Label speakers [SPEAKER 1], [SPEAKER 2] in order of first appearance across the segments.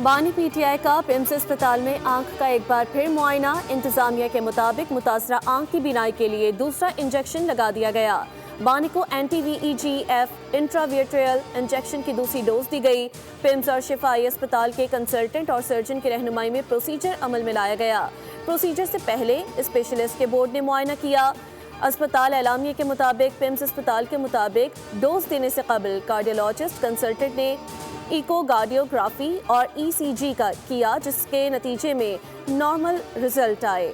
[SPEAKER 1] बानी पीटीआई का पिम्स अस्पताल में आंख का एक बार फिर मुआयना। इंतजामिया के मुताबिक मुतासरा आंख की बीनाई के लिए दूसरा इंजेक्शन लगा दिया गया। बानी को एंटी-VEGF इंट्राविट्रियल इंजेक्शन की दूसरी डोज दी गई। पिम्स और शिफाई अस्पताल के कंसल्टेंट और सर्जन की रहनुमाई में प्रोसीजर अमल में लाया गया। प्रोसीजर से पहले स्पेशलिस्ट के बोर्ड ने मुआयना किया। अस्पताल एलामिया के मुताबिक पिम्स अस्पताल के मुताबिक डोज देने से कबल कार्डियोलॉजिस्ट कंसल्टेंट ने इकोगार्डियोग्राफी और ECG का किया, जिसके नतीजे में नॉर्मल रिजल्ट आए।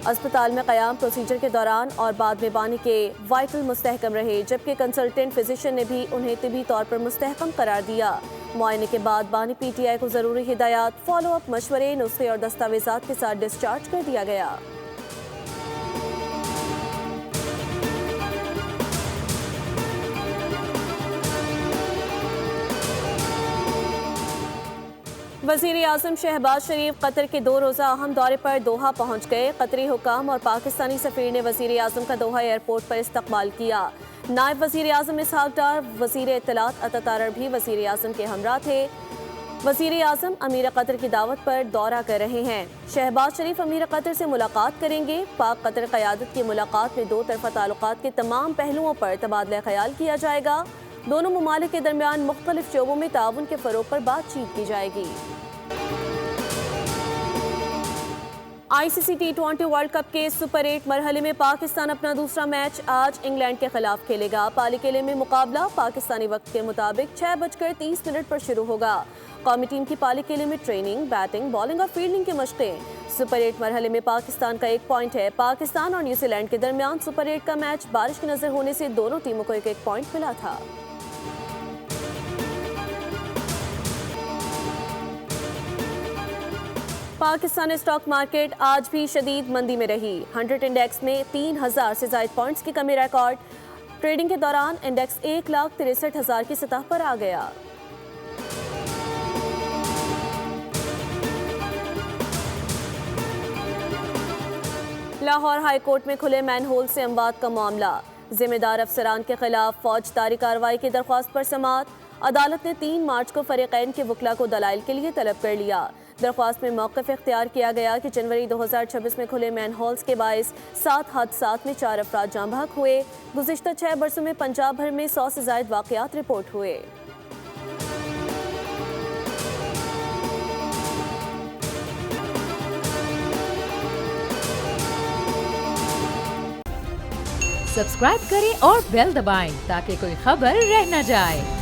[SPEAKER 1] अस्पताल में क़याम प्रोसीजर के दौरान और बाद में बानी के वाइटल मुस्तहकम रहे, जबकि कंसल्टेंट फिजिशियन ने भी उन्हें तिबी तौर पर मुस्तहकम करार दिया। मुआयने के बाद बानी पीटीआई को ज़रूरी हिदायत, फॉलोअप मशवरे, नुस्खे और दस्तावेजात के साथ डिस्चार्ज कर दिया गया। वज़ीर-ए-आज़म शहबाज शरीफ कतर के 2 रोज़ा अहम दौरे पर दोहा पहुँच गए। कतरी हुकाम और पाकिस्तानी सफ़ीर ने वज़ीर-ए-आज़म का दोहा एयरपोर्ट पर इस्तकबाल किया। नायब वज़ीर-ए-आज़म इसहाक डार, वज़ीर इत्तलात अता तारर भी वज़ीर-ए-आज़म के हमरा थे। वज़ीर-ए-आज़म अमीर कतर की दावत पर दौरा कर रहे हैं। शहबाज शरीफ अमीर कतर से मुलाकात करेंगे। पाक कतर क़यादत की मुलाकात में 2 तरफ़ा ताल्लुकात के तमाम पहलुओं पर तबादला ख्याल किया जाएगा। दोनों ममालिक के दरमियान मुख्तलिफ शोबों में ताउन के फ़रोग़ पर बातचीत की जाएगी। ICC T20 वर्ल्ड कप के सुपर 8 मरहले में पाकिस्तान अपना दूसरा मैच आज इंग्लैंड के खिलाफ खेलेगा। पालीकेले में मुकाबला पाकिस्तानी वक्त के मुताबिक 6:30 पर शुरू होगा। कौमी टीम की पालीकेले में ट्रेनिंग, बैटिंग, बॉलिंग और फील्डिंग की मशक़ें। सुपर 8 मरहले में पाकिस्तान का 1 पॉइंट है। पाकिस्तान और न्यूजीलैंड के दरमियान सुपर 8 का मैच बारिश की नजर होने से दोनों टीमों को 1-1 पॉइंट मिला था। पाकिस्तानी स्टॉक मार्केट आज भी शदीद मंदी में रही। 100 इंडेक्स में 3000 से ज़ायद पॉइंट्स की कमी रिकॉर्ड। ट्रेडिंग के दौरान इंडेक्स 1,63,000 की सतह पर आ गया। लाहौर हाई कोर्ट में खुले मैनहोल से अमवात का मामला। जिम्मेदार अफसरान के खिलाफ फौजदारी कार्रवाई की दरख्वास्त पर समाअत। अदालत ने 3 मार्च को फरीकैन के वकला को दलाइल के लिए तलब कर लिया। दरख्वास्त में मौक़िफ़ इख्तियार किया गया कि जनवरी 2026 में खुले मैनहोल्स के बाइस 7 हादसात में 4 अफराद जाँ बहक हुए। गुज़िश्ता 6 बरसों में पंजाब भर में 100 से ज़ायद वाक़यात रिपोर्ट हुए।
[SPEAKER 2] सब्सक्राइब करें और बेल दबाएं ताकि कोई खबर रह न जाए।